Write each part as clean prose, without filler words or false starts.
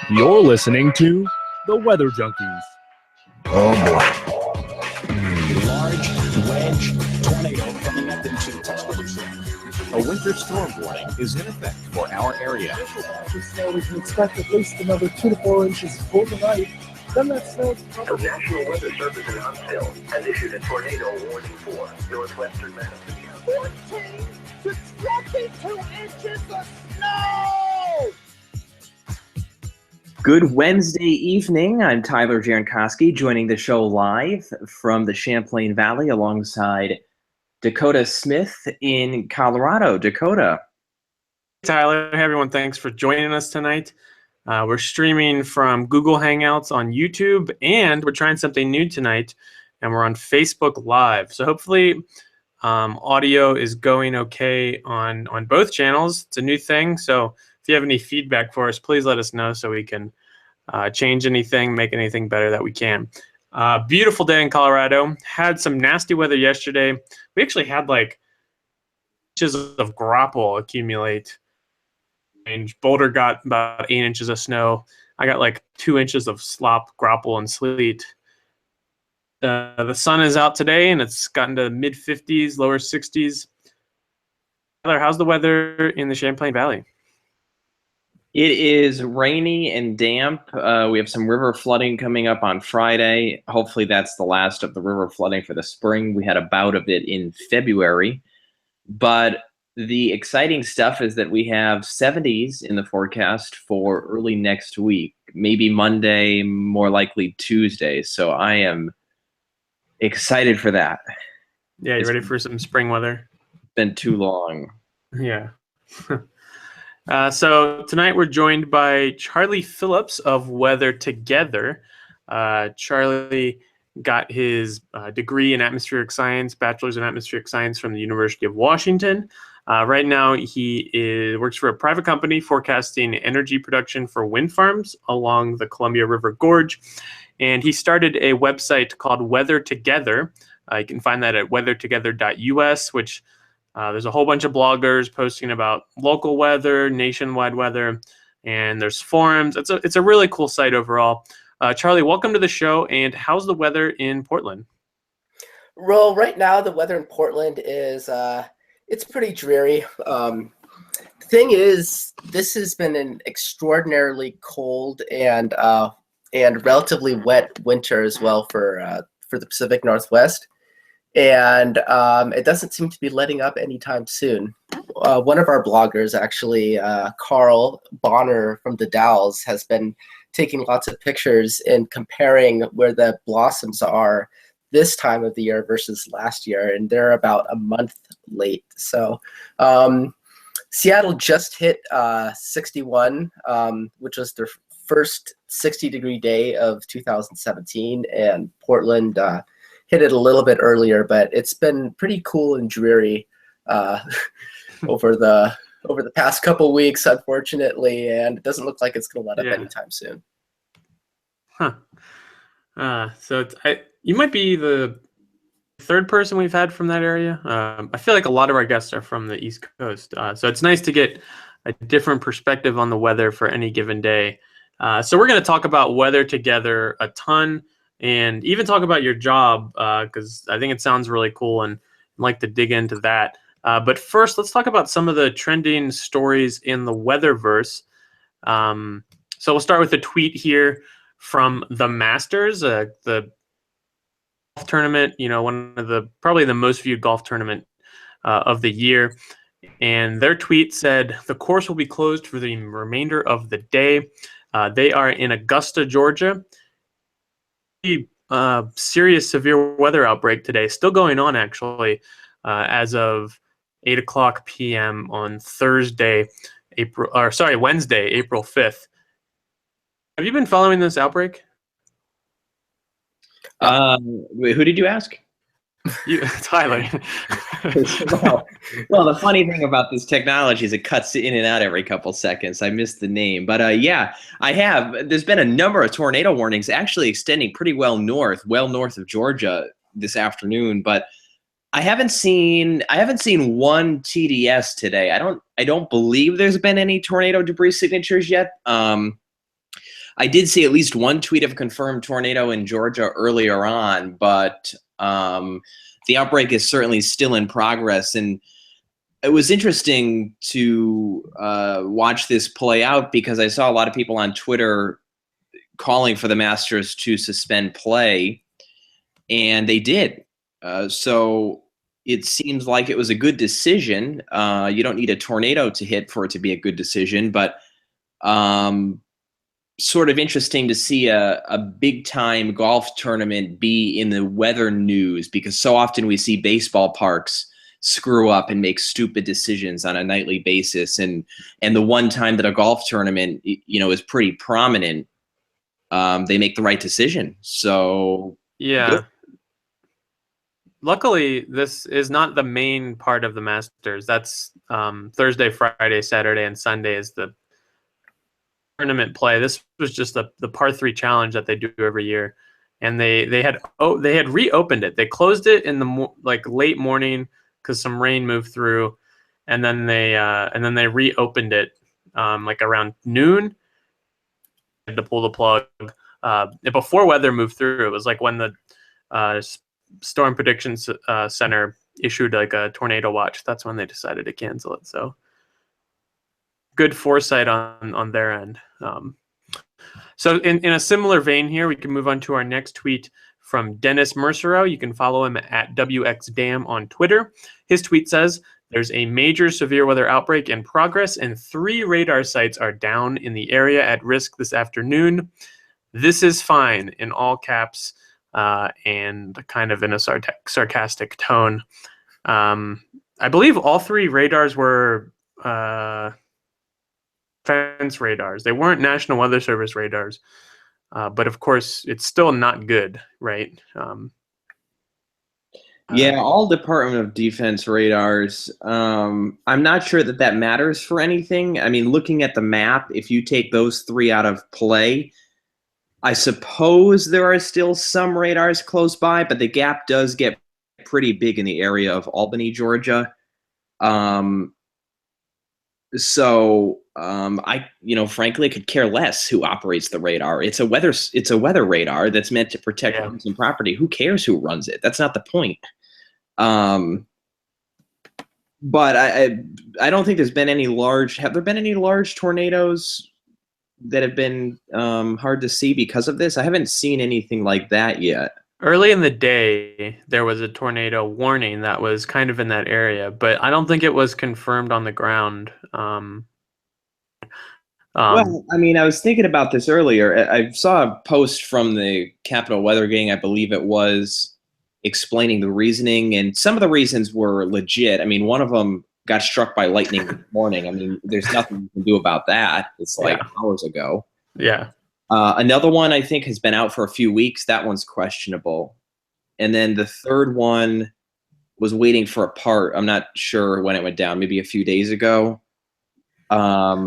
You're listening to the Weather Junkies. Oh boy. Large wedge tornado coming up into Tuscaloosa. A winter storm warning is in effect for our area. So we can expect at least another 2 to 4 inches overnight. Then that snow. The National Weather Service in Huntsville has issued a tornado warning for northwestern Massachusetts. 14 to 22 inches of snow! Good Wednesday evening. I'm Tyler Jankowski, joining the show live from the Champlain Valley alongside Dakota Smith in Colorado. Dakota. Tyler, hey everyone, thanks for joining us tonight. We're streaming from Google Hangouts on YouTube, and we're trying something new tonight, and we're on Facebook Live. So hopefully audio is going okay on both channels. It's a new thing, so if you have any feedback for us, please let us know so we can change anything, make anything better that we can. Beautiful day in Colorado. Had some nasty weather yesterday. We actually had like inches of grapple accumulate. And Boulder got about 8 inches of snow. I got like 2 inches of slop, grapple, and sleet. The sun is out today, and it's gotten to mid 50s, lower 60s. Tyler, how's the weather in the Champlain Valley? It is rainy and damp. We have some river flooding coming up on Friday. Hopefully that's the last of the river flooding for the spring. We had a bout of it in February. But the exciting stuff is that we have 70s in the forecast for early next week, maybe Monday, more likely Tuesday. So I am excited for that. Yeah, you ready for some spring weather? It's been too long. Yeah. So tonight we're joined by Charlie Phillips of WeatherTogether. Charlie got his degree in atmospheric science, bachelor's in atmospheric science from the University of Washington. Right now he works for a private company forecasting energy production for wind farms along the Columbia River Gorge. And he started a website called WeatherTogether. You can find that at weathertogether.us, which there's a whole bunch of bloggers posting about local weather, nationwide weather, and there's forums. It's a really cool site overall. Charlie, welcome to the show. And how's the weather in Portland? Well, right now the weather in Portland is it's pretty dreary. The thing is, this has been an extraordinarily cold and relatively wet winter as well for the Pacific Northwest. And it doesn't seem to be letting up anytime soon. One of our bloggers, actually, Carl Bonner from the Dalles, has been taking lots of pictures and comparing where the blossoms are this time of the year versus last year, and they're about a month late. So Seattle just hit 61, which was their first 60-degree day of 2017, and Portland hit it a little bit earlier, but it's been pretty cool and dreary over the past couple weeks, unfortunately, and it doesn't look like it's going to let up anytime soon. So you might be the third person we've had from that area. I feel like a lot of our guests are from the East Coast, so it's nice to get a different perspective on the weather for any given day. So we're going to talk about WeatherTogether a ton, and even talk about your job, because I think it sounds really cool and I'd like to dig into that. But first, let's talk about some of the trending stories in the Weatherverse. So we'll start with a tweet here from the Masters, the golf tournament, one of probably the most viewed golf tournament of the year. And their tweet said, "The course will be closed for the remainder of the day." They are in Augusta, Georgia. Serious severe weather outbreak today, still going on actually, as of 8 o'clock p.m. on Wednesday, April 5th. Have you been following this outbreak? Who did you ask? Tyler. Well, the funny thing about this technology is it cuts in and out every couple seconds. I missed the name. But yeah, I have. There's been a number of tornado warnings actually extending pretty well north of Georgia this afternoon. But I haven't seen one TDS today. I don't believe there's been any tornado debris signatures yet. I did see at least one tweet of a confirmed tornado in Georgia earlier on, but the outbreak is certainly still in progress. And it was interesting to watch this play out because I saw a lot of people on Twitter calling for the Masters to suspend play, and they did. So it seems like it was a good decision. You don't need a tornado to hit for it to be a good decision, but sort of interesting to see a big-time golf tournament be in the weather news, because so often we see baseball parks screw up and make stupid decisions on a nightly basis. And the one time that a golf tournament, is pretty prominent, they make the right decision. So Yeah. good. Luckily, this is not the main part of the Masters. That's Thursday, Friday, Saturday, and Sunday is the tournament play. This was just the par 3 challenge that they do every year, and they had reopened it. They closed it in the late morning because some rain moved through, and then they reopened it around noon. Had to pull the plug before weather moved through. It was like when the Storm Prediction Center issued a tornado watch. That's when they decided to cancel it. So good foresight on their end. So in a similar vein here, we can move on to our next tweet from Dennis Mercero. You can follow him at WXDam on Twitter. His tweet says, "There's a major severe weather outbreak in progress and 3 radar sites are down in the area at risk this afternoon. This is fine," in all caps and kind of in a sarcastic tone. I believe all 3 radars were fence radars. They weren't National Weather Service radars, but of course it's still not good, right? Yeah, all Department of Defense radars. I'm not sure that matters for anything. I mean, looking at the map, if you take those 3 out of play, I suppose there are still some radars close by, but the gap does get pretty big in the area of Albany, Georgia. So I frankly could care less who operates the radar. It's a weather radar that's meant to protect homes and property. Who cares who runs it? That's not the point. But I don't think there's been any large. Have there been any large tornadoes that have been hard to see because of this? I haven't seen anything like that yet. Early in the day, there was a tornado warning that was kind of in that area, but I don't think it was confirmed on the ground. Well, I mean, I was thinking about this earlier. I saw a post from the Capitol Weather Gang, I believe it was, explaining the reasoning, and some of the reasons were legit. I mean, one of them got struck by lightning this morning. I mean, there's nothing you can do about that. It's hours ago. Yeah. Another one I think has been out for a few weeks. That one's questionable. And then the third one was waiting for a part. I'm not sure when it went down, maybe a few days ago. I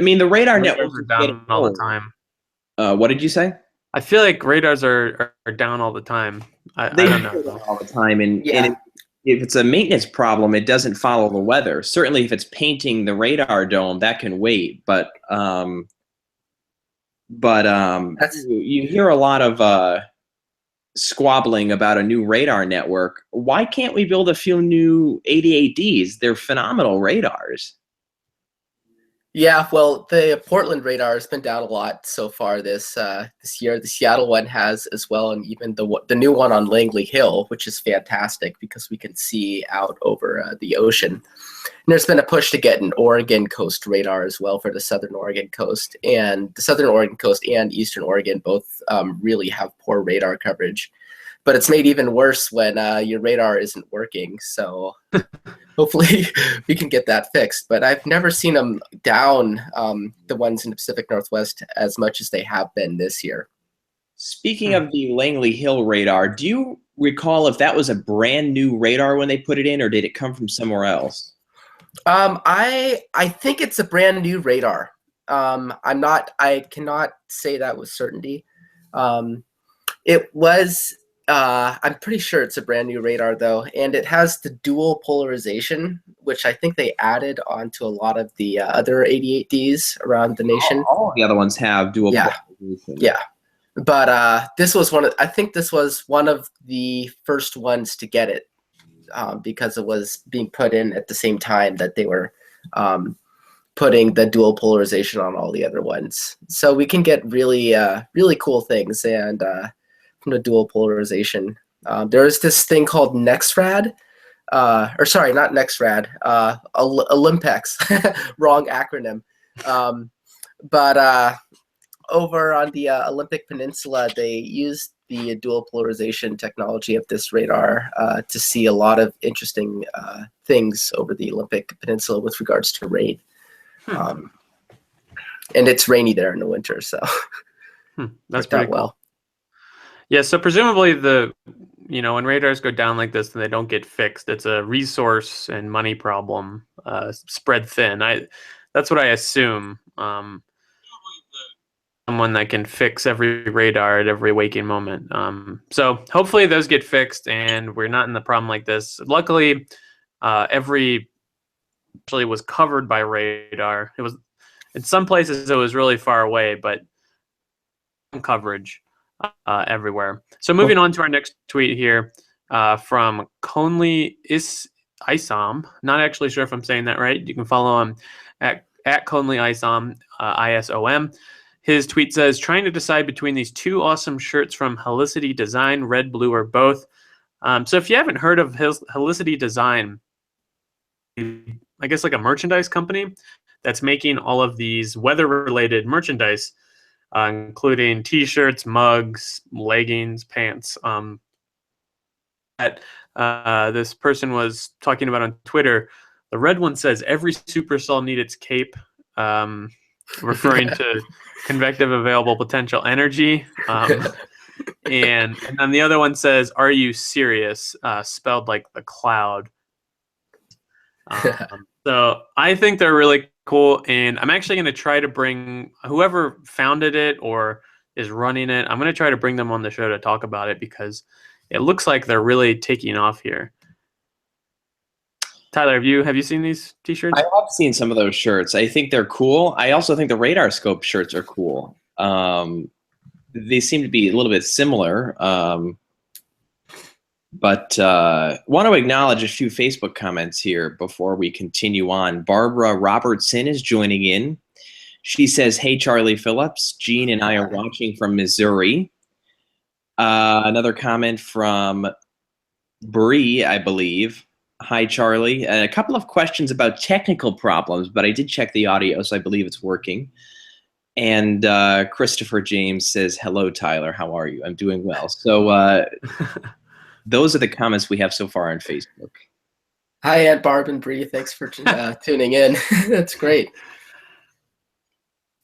mean, the radar networks are down all the time. What did you say? I feel like radars are down all the time. I don't know. All the time. And if it's a maintenance problem, it doesn't follow the weather. Certainly if it's painting the radar dome, that can wait. But you hear a lot of squabbling about a new radar network. Why can't we build a few new 88Ds? They're phenomenal radars. Yeah, well, the Portland radar has been down a lot so far this year. The Seattle one has as well, and even the new one on Langley Hill, which is fantastic because we can see out over the ocean. And there's been a push to get an Oregon coast radar as well for the Southern Oregon coast, and the Southern Oregon coast and Eastern Oregon both really have poor radar coverage. But it's made even worse when your radar isn't working. So hopefully we can get that fixed. But I've never seen them down, the ones in the Pacific Northwest, as much as they have been this year. Speaking of the Langley Hill radar, do you recall if that was a brand new radar when they put it in, or did it come from somewhere else? I think it's a brand new radar. I cannot say that with certainty. It was I'm pretty sure it's a brand new radar though, and it has the dual polarization, which I think they added onto a lot of the other 88Ds around the nation. All the other ones have dual Yeah. polarization. Yeah, but this was I think this was one of the first ones to get it, because it was being put in at the same time that they were putting the dual polarization on all the other ones. So we can get really cool things and from the dual polarization. There's this thing called NexRad, or sorry, not NexRad, Olympex, wrong acronym. But over on the Olympic Peninsula, they used the dual polarization technology of this radar to see a lot of interesting things over the Olympic Peninsula with regards to rain. And it's rainy there in the winter, so That's pretty cool. well. Yeah, so presumably when radars go down like this and they don't get fixed, it's a resource and money problem spread thin. That's what I assume. Someone that can fix every radar at every waking moment. So hopefully those get fixed and we're not in the problem like this. Luckily, every actually was covered by radar. It was in some places it was really far away, but coverage everywhere. So moving on to our next tweet here from Conley Isom. Not actually sure if I'm saying that right. You can follow him at Conley Isom, ISOM. His tweet says, trying to decide between these two awesome shirts from Helicity Design, red, blue, or both. So if you haven't heard of Helicity Design, I guess like a merchandise company that's making all of these weather-related merchandise, including T-shirts, mugs, leggings, pants. This person was talking about on Twitter. The red one says, every supercell needs its cape, referring to convective available potential energy. And then the other one says, are you serious? Spelled like the cloud. So I think they're really cool, and I'm actually going to try to bring whoever founded it or is running it. I'm going to try to bring them on the show to talk about it because it looks like they're really taking off here. Tyler, have you seen these T-shirts? I have seen some of those shirts. I think they're cool. I also think the Radar Scope shirts are cool. They seem to be a little bit similar. But want to acknowledge a few Facebook comments here before we continue on. Barbara Robertson is joining in. She says, hey, Charlie Phillips. Gene and I are watching from Missouri. Another comment from Bree, I believe. Hi, Charlie. A couple of questions about technical problems, but I did check the audio, so I believe it's working. And Christopher James says, hello, Tyler. How are you? I'm doing well. So those are the comments we have so far on Facebook. Hi, Aunt Barb and Bree. Thanks for tuning in. That's great.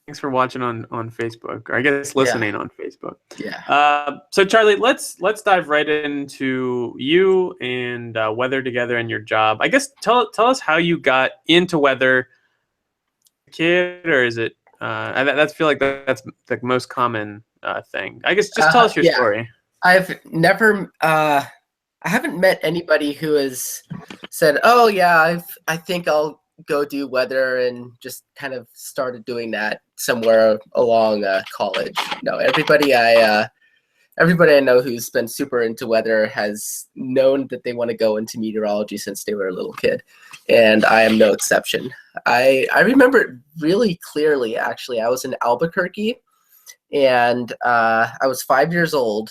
Thanks for watching on Facebook, or I guess listening on Facebook. Yeah. So Charlie, let's dive right into you and WeatherTogether and your job. I guess tell us how you got into weather, kid, or is it? I feel like that's the most common thing. I guess just tell us your story. I've never. I haven't met anybody who has said, "Oh yeah, I think I'll go do weather," and just kind of started doing that somewhere along college. No, everybody I know who's been super into weather has known that they want to go into meteorology since they were a little kid, and I am no exception. I remember it really clearly. Actually, I was in Albuquerque, and I was 5 years old,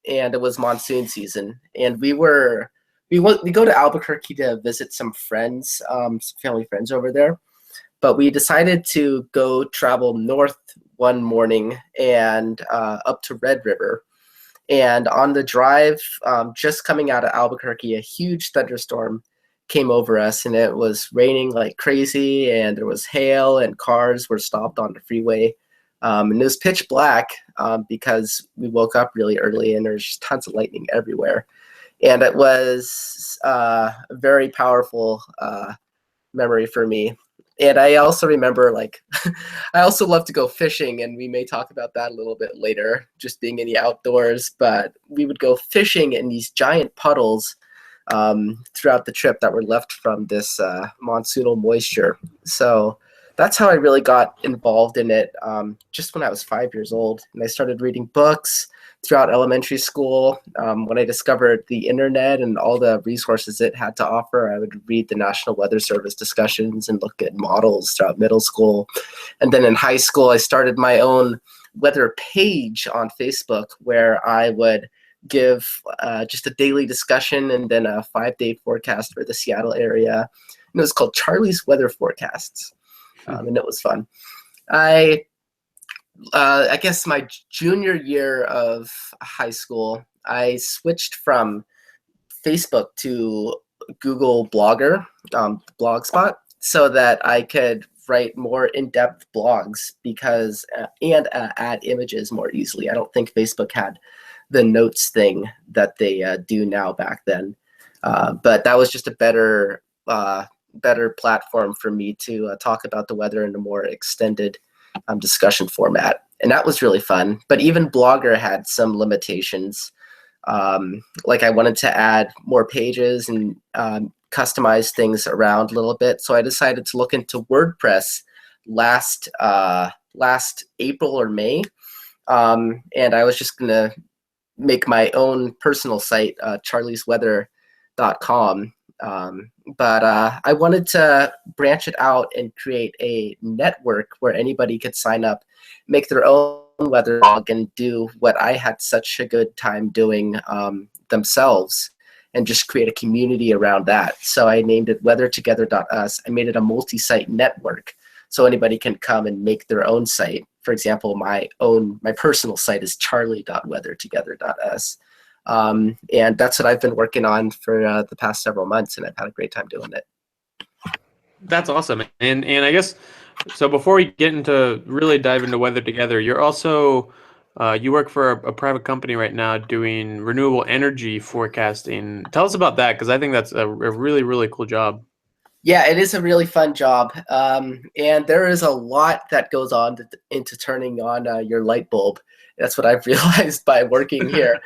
and it was monsoon season, and we go to Albuquerque to visit some friends, some family friends over there. But we decided to go travel north one morning and up to Red River. And on the drive, just coming out of Albuquerque, a huge thunderstorm came over us, and it was raining like crazy, and there was hail, and cars were stopped on the freeway. And it was pitch black because we woke up really early, and there's just tons of lightning everywhere. And it was a very powerful memory for me. And I also remember, like, I also love to go fishing, and we may talk about that a little bit later, just being in the outdoors. But we would go fishing in these giant puddles throughout the trip that were left from this monsoonal moisture. So that's how I really got involved in it, just when I was 5 years old. And I started reading books throughout elementary school. When I discovered the internet and all the resources it had to offer, I would read the National Weather Service discussions and look at models throughout middle school. And then in high school, I started my own weather page on Facebook where I would give just a daily discussion and then a 5-day forecast for the Seattle area. And it was called Charlie's Weather Forecasts. And it was fun. I guess my junior year of high school, I switched from Facebook to Google Blogger, Blogspot, so that I could write more in-depth blogs because and add images more easily. I don't think Facebook had the notes thing that they do now back then, but that was just a better platform for me to talk about the weather in a more extended discussion format. And that was really fun. But even Blogger had some limitations. Like I wanted to add more pages and customize things around a little bit. So I decided to look into WordPress last April or May. And I was just going to make my own personal site, charliesweather.com. But I wanted to branch it out and create a network where anybody could sign up, make their own weather blog, and do what I had such a good time doing themselves, and just create a community around that. So I named it WeatherTogether.us. I made it a multi-site network, so anybody can come and make their own site. For example, my personal site is charlie.weathertogether.us. And that's what I've been working on for the past several months, and I've had a great time doing it. That's awesome. And I guess, so before we get into really dive into Weather Together, you're also, you work for a private company right now doing renewable energy forecasting. Tell us about that, because I think that's a really, really cool job. Yeah, it is a really fun job. And there is a lot that goes on into turning on your light bulb. That's what I've realized by working here.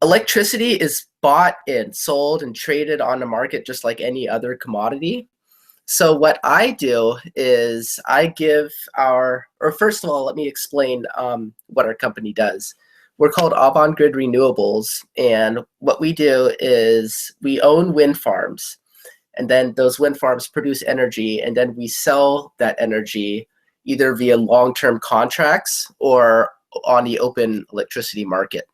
Electricity is bought and sold and traded on the market just like any other commodity. So what I do is I give first of all, let me explain what our company does. We're called Avangrid Renewables, and what we do is we own wind farms, and then those wind farms produce energy, and then we sell that energy either via long-term contracts or on the open electricity market.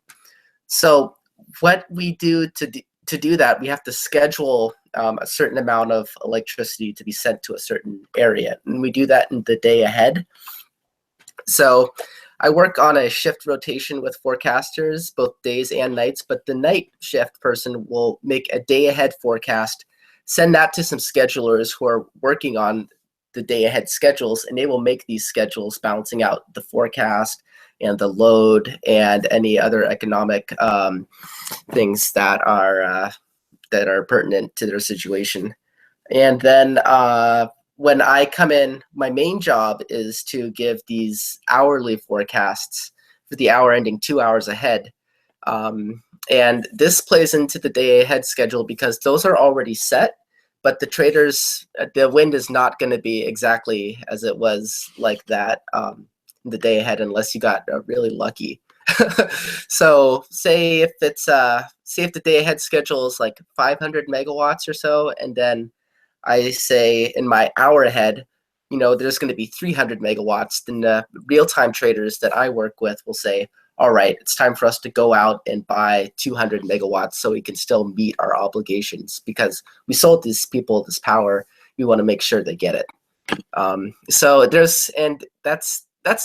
So what we do to do that, we have to schedule a certain amount of electricity to be sent to a certain area, and we do that in the day ahead. So I work on a shift rotation with forecasters, both days and nights, but the night shift person will make a day ahead forecast, send that to some schedulers who are working on the day ahead schedules, and they will make these schedules balancing out the forecast and the load and any other economic things that are pertinent to their situation. And then when I come in, my main job is to give these hourly forecasts for the hour ending 2 hours ahead. And this plays into the day ahead schedule because those are already set, but the traders, the wind is not going to be exactly as it was like that the day ahead unless you got really lucky. So say if the day ahead schedule is like 500 megawatts or so, and then I say in my hour ahead, there's going to be 300 megawatts, then the real-time traders that I work with will say, all right, it's time for us to go out and buy 200 megawatts so we can still meet our obligations because we sold these people this power. We want to make sure they get it. So that's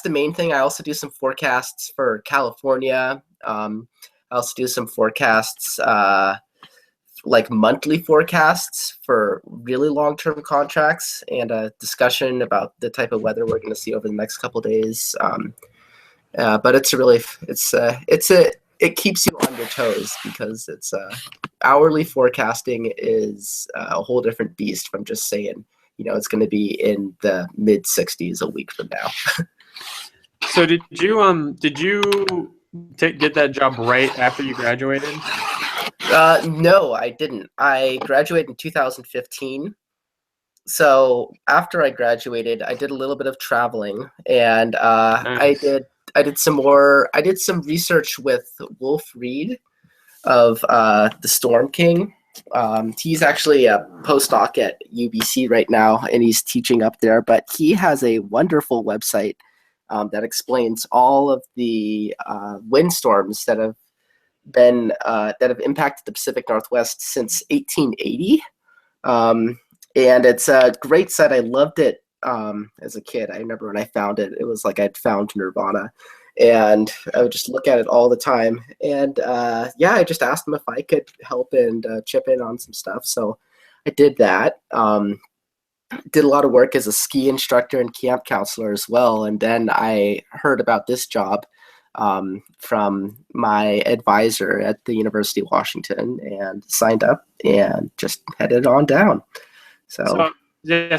the main thing. I also do some forecasts for California. I also do some forecasts, like monthly forecasts for really long-term contracts and a discussion about the type of weather we're going to see over the next couple of days. But it keeps you on your toes because it's hourly forecasting is a whole different beast from just saying, it's going to be in the mid 60s a week from now. So did you get that job right after you graduated? No, I didn't. I graduated in 2015. So after I graduated, I did a little bit of traveling, and Nice. I did some research with Wolf Reed of the Storm King. He's actually a postdoc at UBC right now, and he's teaching up there. But he has a wonderful website that explains all of the windstorms that have impacted the Pacific Northwest since 1880. And it's a great site. I loved it as a kid. I remember when I found it, it was like I'd found Nirvana. And I would just look at it all the time. And I just asked him if I could help and chip in on some stuff. So I did that. Did a lot of work as a ski instructor and camp counselor as well. And then I heard about this job from my advisor at the University of Washington and signed up and just headed on down. So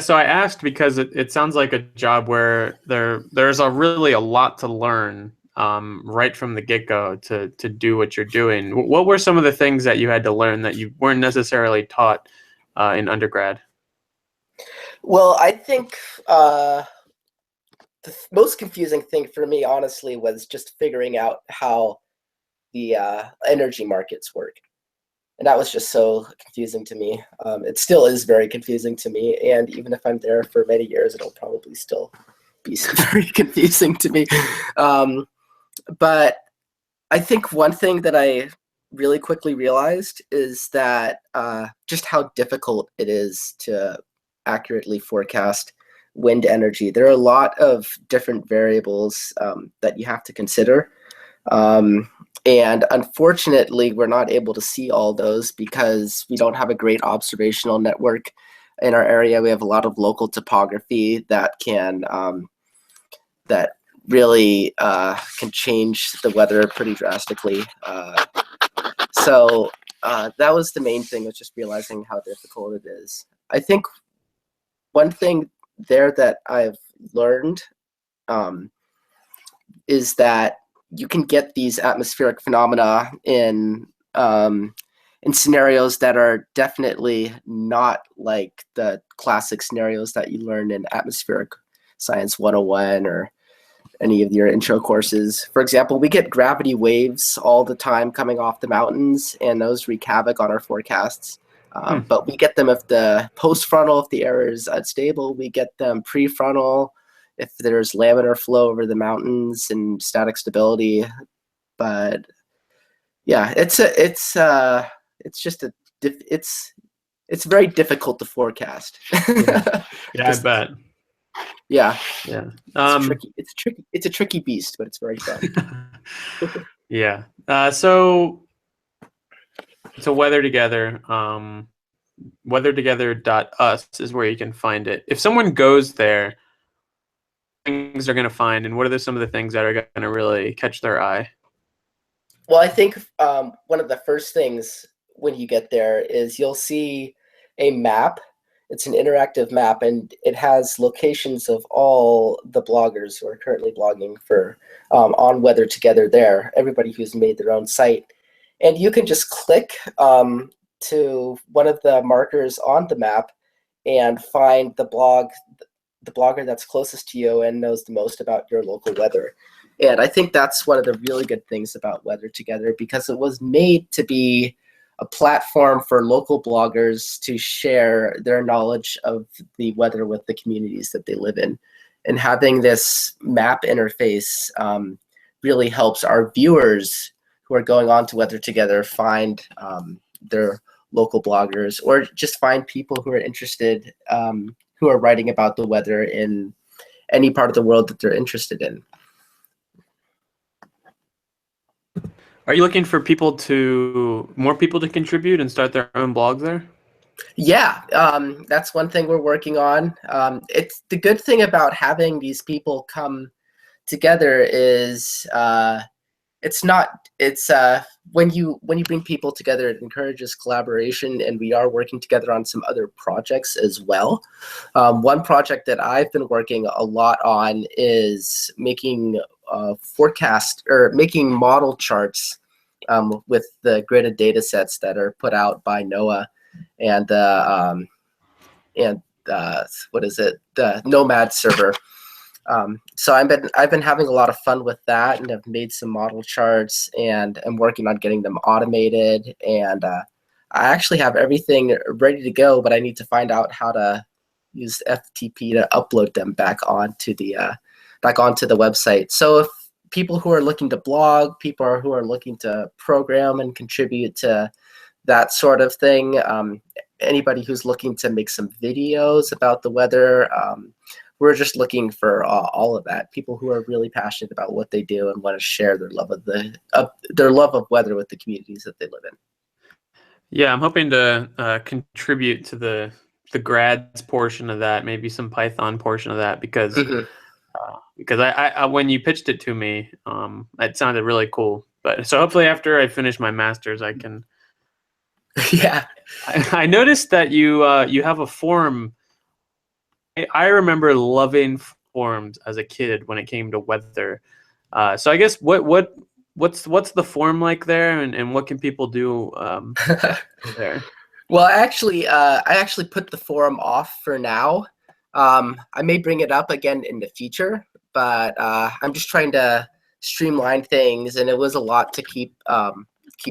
I asked because it sounds like a job where there's a lot to learn right from the get-go to do what you're doing. What were some of the things that you had to learn that you weren't necessarily taught in undergrad? Well, I think the most confusing thing for me, honestly, was just figuring out how the energy markets work. And that was just so confusing to me. It still is very confusing to me. And even if I'm there for many years, it'll probably still be very confusing to me. But I think one thing that I really quickly realized is that just how difficult it is to accurately forecast wind energy. There are a lot of different variables that you have to consider. And unfortunately, we're not able to see all those because we don't have a great observational network in our area. We have a lot of local topography that can that really can change the weather pretty drastically. So that was the main thing, was just realizing how difficult it is. I think one thing there that I've learned is that you can get these atmospheric phenomena in scenarios that are definitely not like the classic scenarios that you learn in Atmospheric Science 101 or any of your intro courses. For example, we get gravity waves all the time coming off the mountains, and those wreak havoc on our forecasts. But we get them if the post-frontal, if the air is unstable. We get them pre-frontal if there's laminar flow over the mountains and static stability. Yeah, it's very difficult to forecast. Yeah, I bet. Yeah. It's a tricky beast, but it's very fun. Yeah. So Weather Together, weathertogether.us is where you can find it. If someone goes there, things they're going to find, and what are some of the things that are going to really catch their eye? Well, I think one of the first things when you get there is you'll see a map. It's an interactive map, and it has locations of all the bloggers who are currently blogging for on Weather Together there, everybody who's made their own site. And you can just click to one of the markers on the map and find the blogger that's closest to you and knows the most about your local weather. And I think that's one of the really good things about Weather Together, because it was made to be a platform for local bloggers to share their knowledge of the weather with the communities that they live in. And having this map interface really helps our viewers who are going on to Weather Together find their local bloggers, or just find people who are interested, who are writing about the weather in any part of the world that they're interested in. Are you looking for more people to contribute and start their own blog there? Yeah, that's one thing we're working on. It's the good thing about having these people come together is it's not. It's when you bring people together, it encourages collaboration, and we are working together on some other projects as well. One project that I've been working a lot on is making forecast or making model charts with the gridded data sets that are put out by NOAA and what is it, the Nomad server. So I've been having a lot of fun with that, and have made some model charts, and I'm working on getting them automated. And I actually have everything ready to go, but I need to find out how to use FTP to upload them back onto the website. So if people who are looking to blog, people who are looking to program and contribute to that sort of thing, anybody who's looking to make some videos about the weather, we're just looking for all of that. People who are really passionate about what they do and want to share their love of weather with the communities that they live in. Yeah, I'm hoping to contribute to the grads portion of that, maybe some Python portion of that, because I when you pitched it to me, it sounded really cool. But so hopefully after I finish my master's, I can. Yeah, I noticed that you have a forum. I remember loving forums as a kid when it came to weather. So I guess what's the forum like there, and what can people do there? Well, I actually put the forum off for now. I may bring it up again in the future, but I'm just trying to streamline things, and it was a lot to keep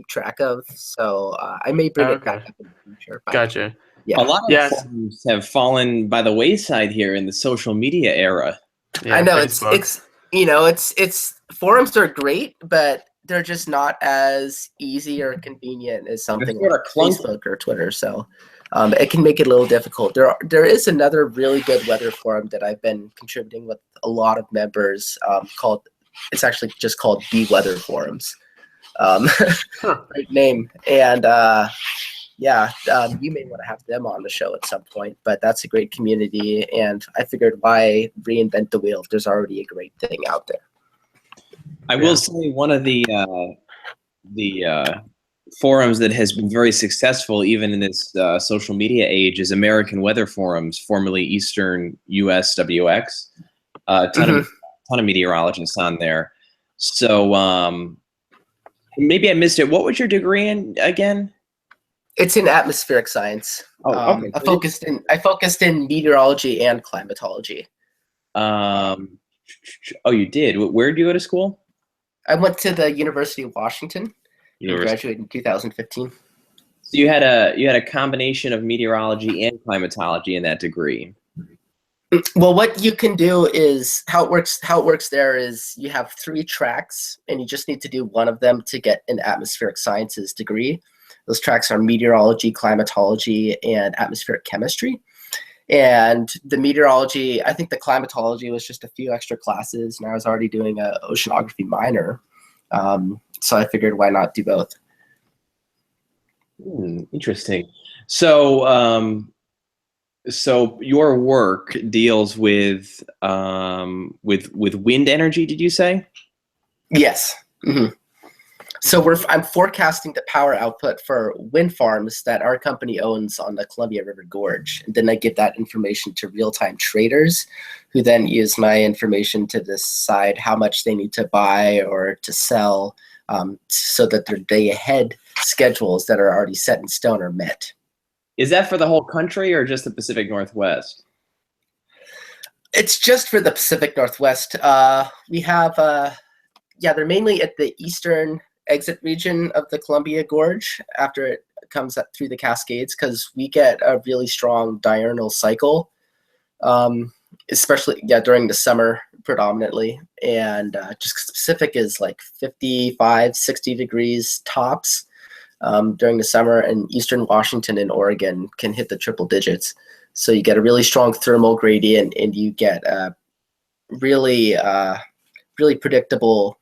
track of. So I may bring it back up in the future. But, gotcha. Yeah. A lot of forums have fallen by the wayside here in the social media era. Yeah, I know Facebook. it's forums are great, but they're just not as easy or convenient as something like Facebook or Twitter. So it can make it a little difficult. There is another really good weather forum that I've been contributing with a lot of members it's actually just called The Weather Forums. Great name. And you may want to have them on the show at some point, but that's a great community, and I figured why reinvent the wheel if there's already a great thing out there. I will say one of the forums that has been very successful even in this social media age is American Weather Forums, formerly Eastern US WX. Ton of meteorologists on there. So maybe I missed it. What was your degree in again? It's in atmospheric science. Oh, okay. I focused in meteorology and climatology. Oh, you did. Where did you go to school? I went to the University of Washington. I graduated in 2015. So you had a combination of meteorology and climatology in that degree. Well, what you can do is how it works there is you have 3 tracks, and you just need to do one of them to get an atmospheric sciences degree. Those tracks are meteorology, climatology, and atmospheric chemistry. And the meteorology, I think the climatology was just a few extra classes, and I was already doing an oceanography minor. So I figured why not do both. Interesting. So your work deals with wind energy, did you say? Yes. Mm-hmm. So I'm forecasting the power output for wind farms that our company owns on the Columbia River Gorge. And then I give that information to real-time traders, who then use my information to decide how much they need to buy or to sell, so that their day-ahead schedules that are already set in stone are met. Is that for the whole country or just the Pacific Northwest? It's just for the Pacific Northwest. We have, they're mainly at the eastern exit region of the Columbia Gorge after it comes up through the Cascades, because we get a really strong diurnal cycle, especially during the summer predominantly. And just Pacific is like 55, 60 degrees tops during the summer, and eastern Washington and Oregon can hit the triple digits. So you get a really strong thermal gradient, and you get a really predictable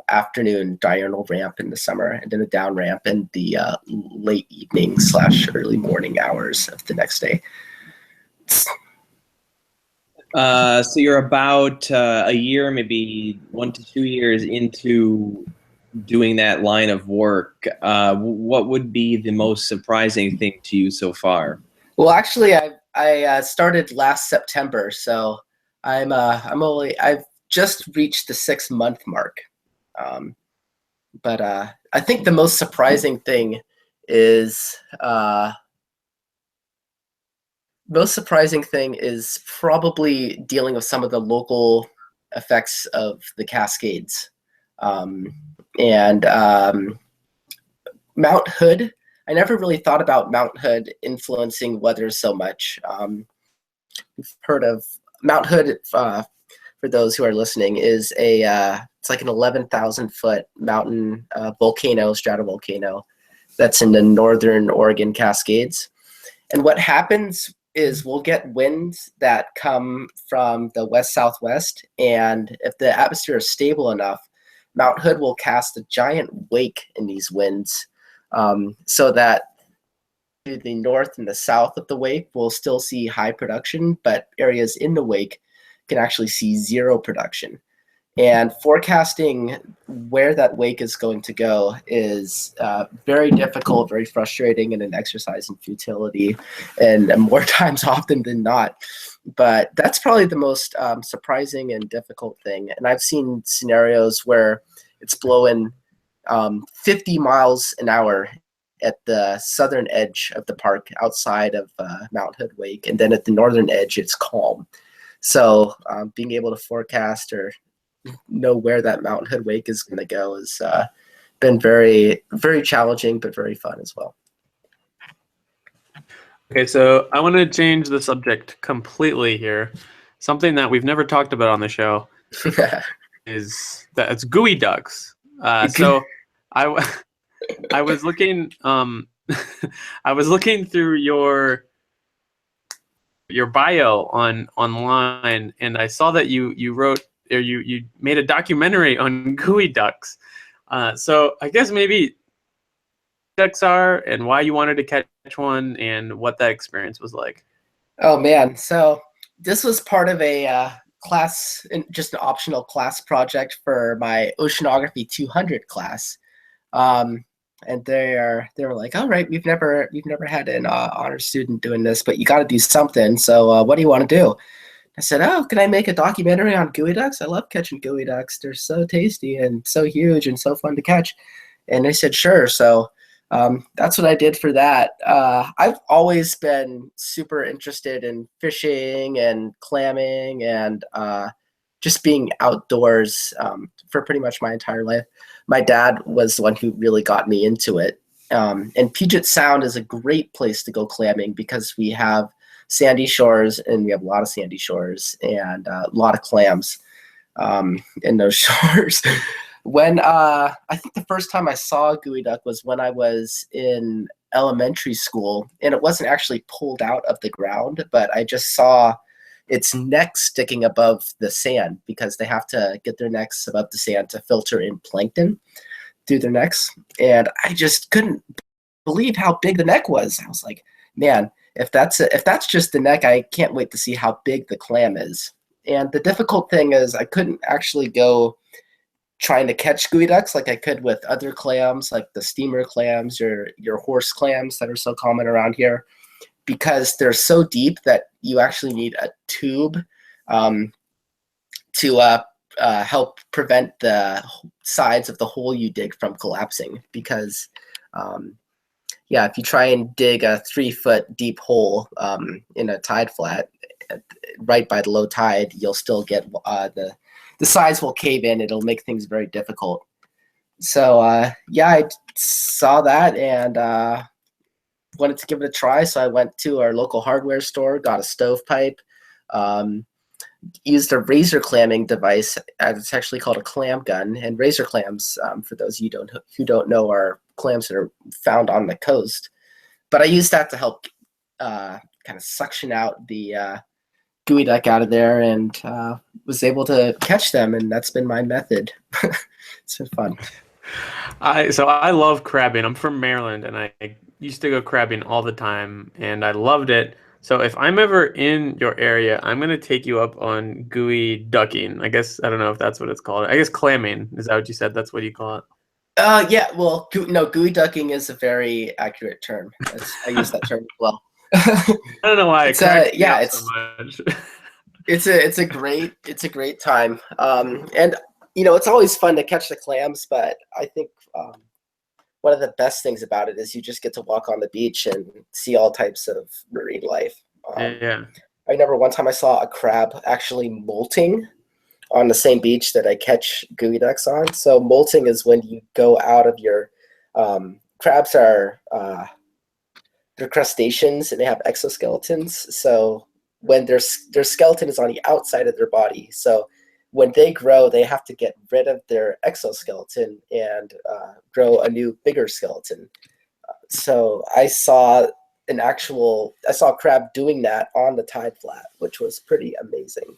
afternoon diurnal ramp in the summer, and then a down ramp in the late evening / early morning hours of the next day. So you're about a year, maybe 1 to 2 years into doing that line of work, what would be the most surprising thing to you so far? Well, actually, I started last September, so I've just reached the 6-month mark. But I think the most surprising thing is probably dealing with some of the local effects of the Cascades. And Mount Hood, I never really thought about Mount Hood influencing weather so much. We've heard of Mount Hood, for those who are listening, is it's like an 11,000 foot mountain volcano, stratovolcano, that's in the northern Oregon Cascades. And what happens is we'll get winds that come from the west-southwest, and if the atmosphere is stable enough, Mount Hood will cast a giant wake in these winds, so that to the north and the south of the wake we'll still see high production, but areas in the wake can actually see zero production. And forecasting where that wake is going to go is very difficult, very frustrating, and an exercise in futility, and more times often than not. But that's probably the most surprising and difficult thing. And I've seen scenarios where it's blowing 50 miles an hour at the southern edge of the park outside of Mount Hood Wake, and then at the northern edge it's calm. So being able to forecast or know where that Mount Hood Wake is going to go has been very, very challenging, but very fun as well. Okay, so I want to change the subject completely here. Something that we've never talked about on the show is that it's Gooey Ducks. So I was looking I was looking through your bio online, and I saw that you wrote, or you made a documentary on Gooey Ducks. So I guess maybe ducks are and why you wanted to catch one and what that experience was like. Oh man, so this was part of a class, just an optional class project for my Oceanography 200 class. And they were like, all right, we've never had an honor student doing this, but you got to do something. So what do you want to do? I said, oh, can I make a documentary on Gooey Ducks? I love catching Gooey Ducks. They're so tasty and so huge and so fun to catch. And they said, sure. So that's what I did for that. I've always been super interested in fishing and clamming and just being outdoors for pretty much my entire life. My dad was the one who really got me into it. And Puget Sound is a great place to go clamming because we have sandy shores, and we have a lot of sandy shores and a lot of clams in those shores. When I think the first time I saw a Gooey Duck was when I was in elementary school, and it wasn't actually pulled out of the ground, but I just saw its neck sticking above the sand because they have to get their necks above the sand to filter in plankton through their necks. And I just couldn't believe how big the neck was. I was like, man, if that's just the neck, I can't wait to see how big the clam is. And the difficult thing is I couldn't actually go trying to catch Gooey Ducks like I could with other clams, like the steamer clams or your horse clams that are so common around here, because they're so deep that you actually need a tube to help prevent the sides of the hole you dig from collapsing. Because if you try and dig a 3-foot deep hole in a tide flat right by the low tide, you'll still get the sides will cave in. It'll make things very difficult. So I saw that and wanted to give it a try. So I went to our local hardware store, got a stovepipe, used a razor clamming device. It's actually called a clam gun. And razor clams, for those of you who don't know, are clams that are found on the coast. But I used that to help kind of suction out the Gooey Duck out of there, and was able to catch them, and that's been my method. It's been fun. So I love crabbing. I'm from Maryland, and I used to go crabbing all the time, and I loved it. So if I'm ever in your area, I'm going to take you up on Gooey Ducking. I guess, I don't know if that's what it's called. I guess clamming. Is that what you said? That's what you call it? Yeah, well, gooey ducking is a very accurate term. I use that term as well. I don't know why it It's, cracks me yeah, up it's- so much. It's a great time. And it's always fun to catch the clams, but I think one of the best things about it is you just get to walk on the beach and see all types of marine life. Yeah. I remember one time I saw a crab actually molting on the same beach that I catch gooey ducks on. So molting is when you go out of your crabs are they're crustaceans and they have exoskeletons. So when their skeleton is on the outside of their body, so when they grow, they have to get rid of their exoskeleton and grow a new, bigger skeleton. So I saw a crab doing that on the tide flat, which was pretty amazing.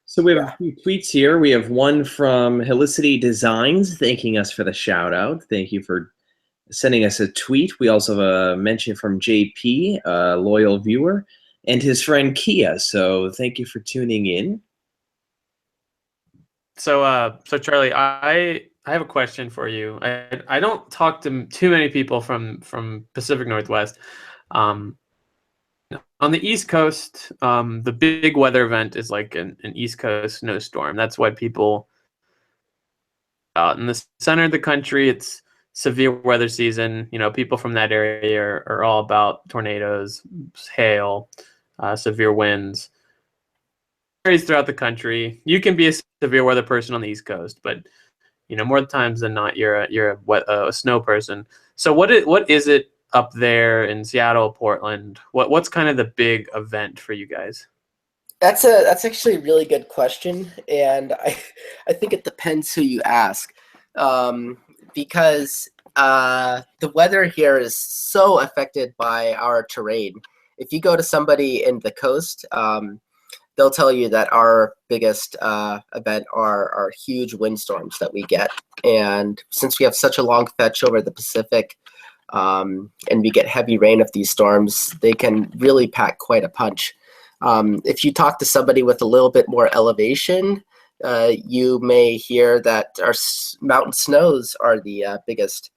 So we have a few tweets here. We have one from Helicity Designs thanking us for the shout out. Thank you for sending us a tweet. We also have a mention from JP, a loyal viewer, and his friend Kia. So thank you for tuning in. So Charlie, I have a question for you. I don't talk to too many people from Pacific Northwest. On the East Coast, the big weather event is like an East Coast snowstorm. That's why people out in the center of the country, it's severe weather season. People from that area are all about tornadoes, hail, severe winds. Varies throughout the country. You can be a severe weather person on the East Coast, but more times than not, you're a snow person. So what is it up there in Seattle, Portland? What's kind of the big event for you guys? That's actually a really good question, and I think it depends who you ask, because the weather here is so affected by our terrain. If you go to somebody in the coast, they'll tell you that our biggest event are huge windstorms that we get. And since we have such a long fetch over the Pacific, and we get heavy rain of these storms, they can really pack quite a punch. If you talk to somebody with a little bit more elevation, you may hear that our mountain snows are the biggest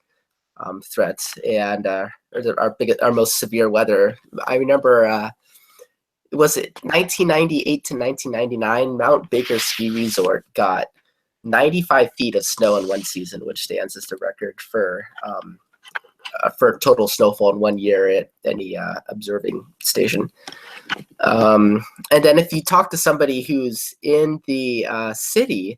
threats and our most severe weather. I remember was it 1998 to 1999, Mount Baker Ski Resort got 95 feet of snow in one season, which stands as the record for total snowfall in 1 year at any observing station. And then if you talk to somebody who's in the city,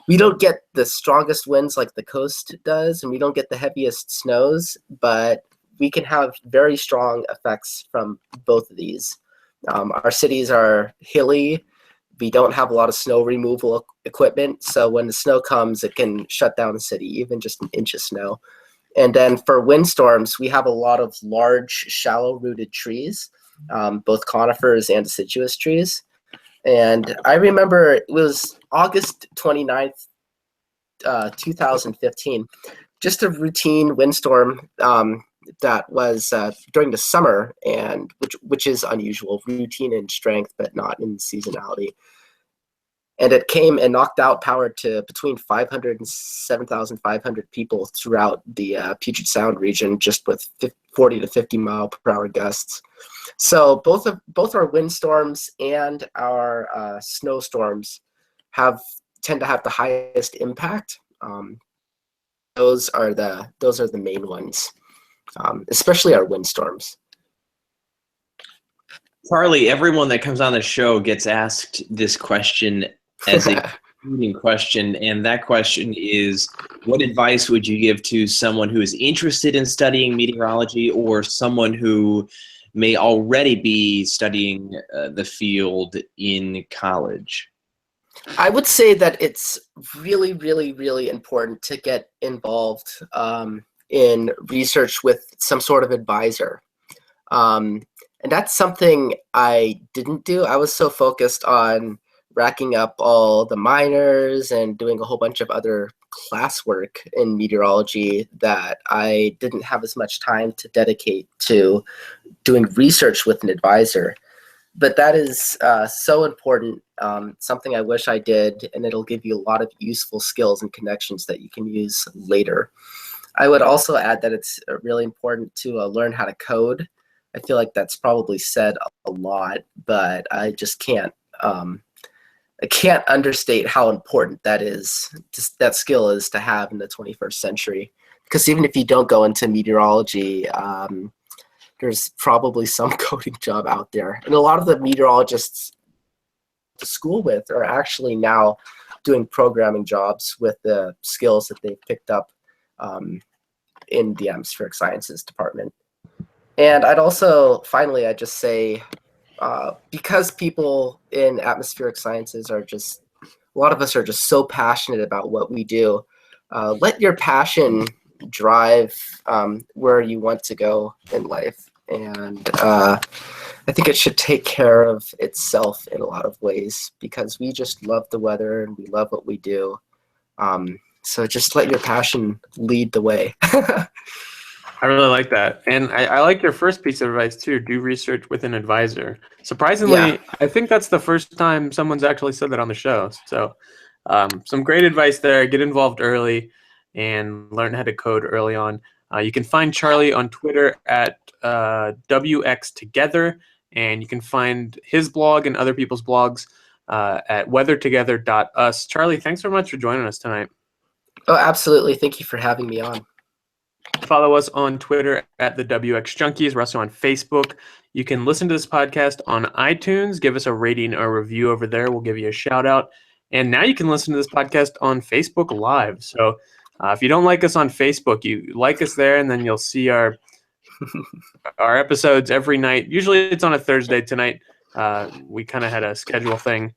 we don't get the strongest winds like the coast does, and we don't get the heaviest snows, but we can have very strong effects from both of these. Our cities are hilly. We don't have a lot of snow removal equipment, so when the snow comes, it can shut down the city, even just an inch of snow. And then for windstorms, we have a lot of large, shallow-rooted trees, both conifers and deciduous trees. And I remember it was August 29th, 2015, just a routine windstorm that was during the summer, and which is unusual, routine in strength, but not in seasonality. And it came and knocked out power to between 500 and 7,500 people throughout the Puget Sound region, just with 40 to 50 mile per hour gusts. So both our windstorms and our snowstorms tend to have the highest impact. Those are the main ones, especially our windstorms. Charlie, everyone that comes on the show gets asked this question as a leading question, and that question is, what advice would you give to someone who is interested in studying meteorology or someone who may already be studying the field in college? I would say that it's really, really, really important to get involved in research with some sort of advisor. And that's something I didn't do. I was so focused on racking up all the minors and doing a whole bunch of other classwork in meteorology that I didn't have as much time to dedicate to doing research with an advisor. but that is so important. Something I wish I did, and it'll give you a lot of useful skills and connections that you can use later. I would also add that it's really important to learn how to code. I feel like that's probably said a lot, but I just can't. I can't understate how important that is. Just that skill is to have in the 21st century. Because even if you don't go into meteorology, there's probably some coding job out there, and a lot of the meteorologists to school with are actually now doing programming jobs with the skills that they've picked up in the atmospheric sciences department. And I'd also, finally, I'd just say, because people in atmospheric sciences are just, a lot of us are just so passionate about what we do, let your passion drive where you want to go in life. And I think it should take care of itself in a lot of ways, because we just love the weather and we love what we do. So just let your passion lead the way. I really like that. And I like your first piece of advice too. Do research with an advisor. Surprisingly, Yeah. I think that's the first time someone's actually said that on the show. So some great advice there. Get involved early and learn how to code early on. You can find Charlie on Twitter at WXTogether, and you can find his blog and other people's blogs at weathertogether.us. Charlie, thanks so much for joining us tonight. Oh, absolutely. Thank you for having me on. Follow us on Twitter at the WX Junkies. We're also on Facebook. You can listen to this podcast on iTunes. Give us a rating or review over there. We'll give you a shout out. And now you can listen to this podcast on Facebook Live. So if you don't like us on Facebook, you like us there, and then you'll see our episodes every night. Usually it's on a Thursday. Tonight we kind of had a schedule thing.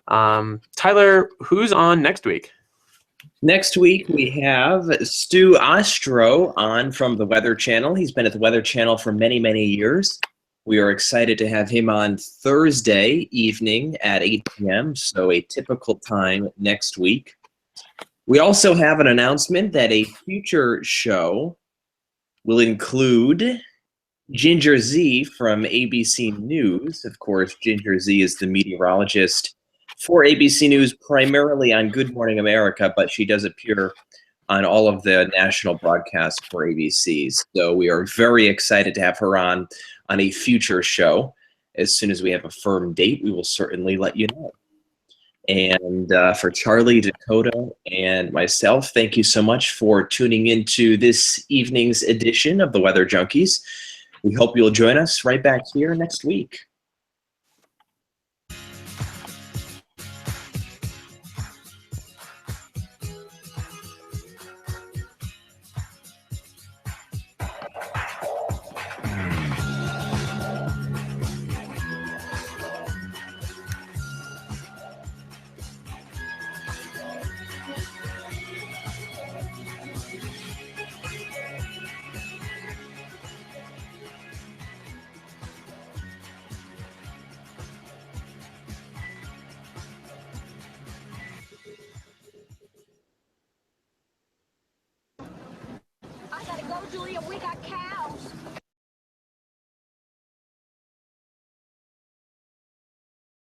Tyler, who's on next week? Next week, we have Stu Ostro on from the Weather Channel. He's been at the Weather Channel for many, many years. We are excited to have him on Thursday evening at 8 p.m., so a typical time next week. We also have an announcement that a future show will include Ginger Z from ABC News. Of course, Ginger Z is the meteorologist for ABC News, primarily on Good Morning America, but she does appear on all of the national broadcasts for ABC. So we are very excited to have her on a future show. As soon as we have a firm date, we will certainly let you know. And for Charlie, Dakota, and myself, thank you so much for tuning into this evening's edition of the Weather Junkies. We hope you'll join us right back here next week. I gotta go, Julia. We got cows.